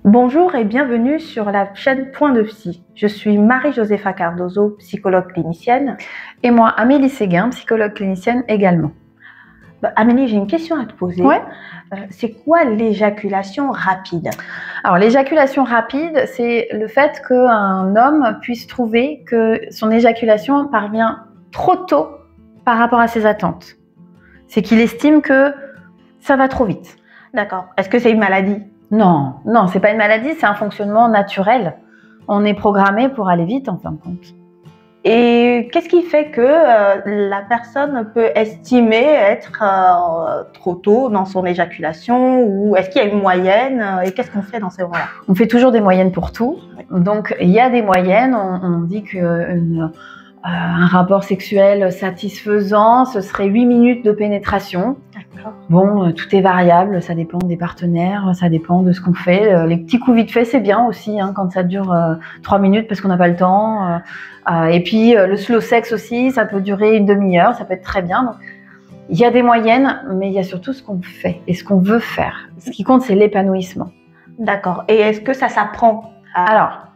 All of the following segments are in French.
Bonjour et bienvenue sur la chaîne Point de Psy. Je suis Marie-Josepha Cardozo, psychologue clinicienne. Et moi, Amélie Séguin, psychologue clinicienne également. Amélie, j'ai une question à te poser. Ouais. C'est quoi l'éjaculation rapide? Alors, l'éjaculation rapide, c'est le fait qu'un homme puisse trouver que son éjaculation parvient trop tôt par rapport à ses attentes. C'est qu'il estime que ça va trop vite. D'accord. Est-ce que c'est une maladie? Non, c'est pas une maladie, c'est un fonctionnement naturel. On est programmé pour aller vite en fin de compte. Et qu'est-ce qui fait que la personne peut estimer être trop tôt dans son éjaculation, ou est-ce qu'il y a une moyenne et qu'est-ce qu'on fait dans ces moments-là? On fait toujours des moyennes pour tout. Donc il y a des moyennes. On dit qu'un rapport sexuel satisfaisant, ce serait 8 minutes de pénétration. Bon, tout est variable, ça dépend des partenaires, ça dépend de ce qu'on fait. Les petits coups vite fait, c'est bien aussi, quand ça dure 3 minutes parce qu'on n'a pas le temps. Et puis le slow sex aussi, ça peut durer une demi-heure, ça peut être très bien. Donc, il y a des moyennes, mais il y a surtout ce qu'on fait et ce qu'on veut faire. Ce qui compte, c'est l'épanouissement. D'accord. Et est-ce que ça s'apprend? Alors,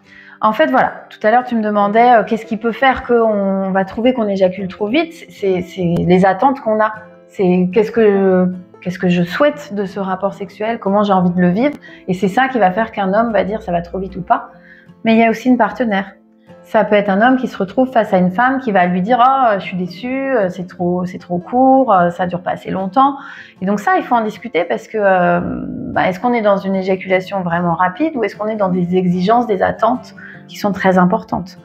en fait, voilà, tout à l'heure, tu me demandais qu'est-ce qui peut faire qu'on va trouver qu'on éjacule trop vite. C'est les attentes qu'on a. C'est qu'est-ce que je souhaite de ce rapport sexuel, comment j'ai envie de le vivre. Et c'est ça qui va faire qu'un homme va dire ça va trop vite ou pas. Mais il y a aussi une partenaire. Ça peut être un homme qui se retrouve face à une femme qui va lui dire « Oh, je suis déçue, c'est trop court, ça dure pas assez longtemps ». Et donc ça, il faut en discuter parce que est-ce qu'on est dans une éjaculation vraiment rapide ou est-ce qu'on est dans des exigences, des attentes qui sont très importantes?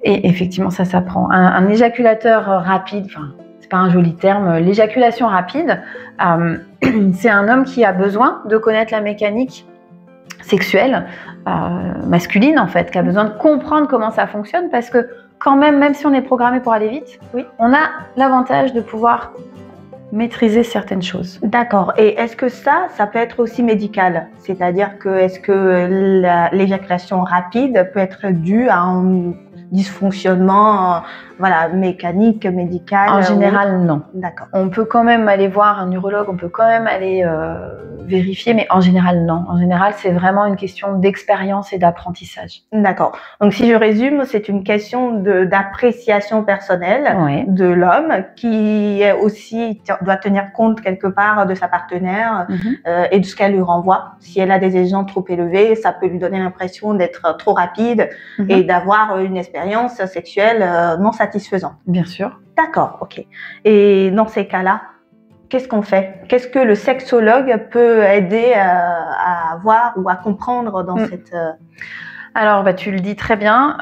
Et effectivement, ça s'apprend. Un éjaculateur rapide, pas un joli terme, l'éjaculation rapide, c'est un homme qui a besoin de connaître la mécanique sexuelle masculine en fait, qui a besoin de comprendre comment ça fonctionne parce que quand même si on est programmé pour aller vite, oui, on a l'avantage de pouvoir maîtriser certaines choses. D'accord. Et est-ce que ça peut être aussi médical? C'est-à-dire que est-ce que l'éjaculation rapide peut être due à un dysfonctionnement mécanique, médical? En général, non. D'accord. On peut quand même aller voir un urologue, on peut quand même aller vérifier, mais en général, non. En général, c'est vraiment une question d'expérience et d'apprentissage. D'accord. Donc, si je résume, c'est une question d'appréciation personnelle, oui, de l'homme qui aussi doit tenir compte quelque part de sa partenaire et de ce qu'elle lui renvoie. Si elle a des exigences trop élevées, ça peut lui donner l'impression d'être trop rapide et d'avoir une expérience sexuelle non satisfaisante. Bien sûr. D'accord, ok. Et dans ces cas-là, qu'est-ce qu'on fait? Qu'est-ce que le sexologue peut aider à voir ou à comprendre dans cette... Alors, tu le dis très bien.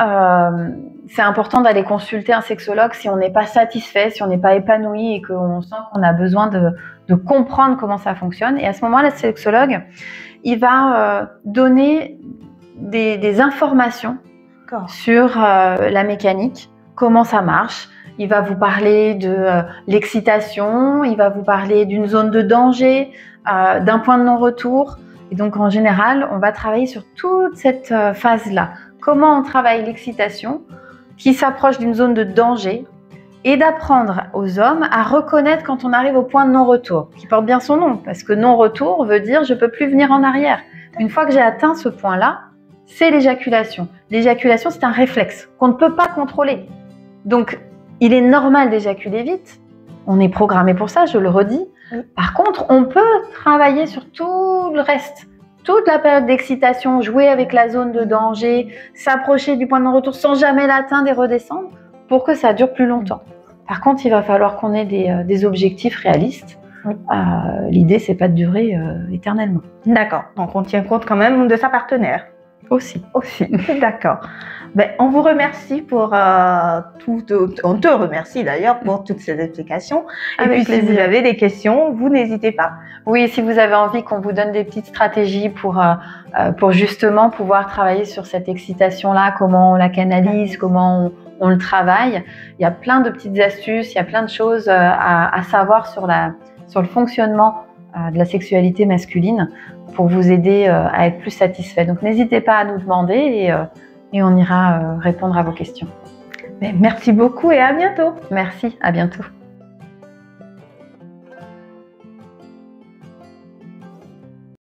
C'est important d'aller consulter un sexologue si on n'est pas satisfait, si on n'est pas épanoui et qu'on sent qu'on a besoin de comprendre comment ça fonctionne. Et à ce moment-là, le sexologue, il va donner des informations sur la mécanique, comment ça marche. Il va vous parler de l'excitation, il va vous parler d'une zone de danger, d'un point de non-retour. Et donc, en général, on va travailler sur toute cette phase-là. Comment on travaille l'excitation qui s'approche d'une zone de danger et d'apprendre aux hommes à reconnaître quand on arrive au point de non-retour, qui porte bien son nom, parce que non-retour veut dire je ne peux plus venir en arrière. Une fois que j'ai atteint ce point-là, c'est l'éjaculation. L'éjaculation, c'est un réflexe qu'on ne peut pas contrôler. Donc, il est normal d'éjaculer vite. On est programmé pour ça, je le redis. Par contre, on peut travailler sur tout le reste. Toute la période d'excitation, jouer avec la zone de danger, s'approcher du point de non-retour sans jamais l'atteindre et redescendre pour que ça dure plus longtemps. Par contre, il va falloir qu'on ait des objectifs réalistes. L'idée, c'est pas de durer éternellement. D'accord. Donc, on tient compte quand même de sa partenaire. Aussi. D'accord. On vous remercie pour on te remercie d'ailleurs pour toutes ces explications. Et puis si vous avez des questions, vous n'hésitez pas. Oui, si vous avez envie qu'on vous donne des petites stratégies pour justement pouvoir travailler sur cette excitation-là, comment on la canalise, comment on le travaille. Il y a plein de petites astuces, il y a plein de choses à savoir sur le fonctionnement de la sexualité masculine pour vous aider à être plus satisfait. Donc n'hésitez pas à nous demander et on ira répondre à vos questions. Merci beaucoup et à bientôt. Merci, à bientôt.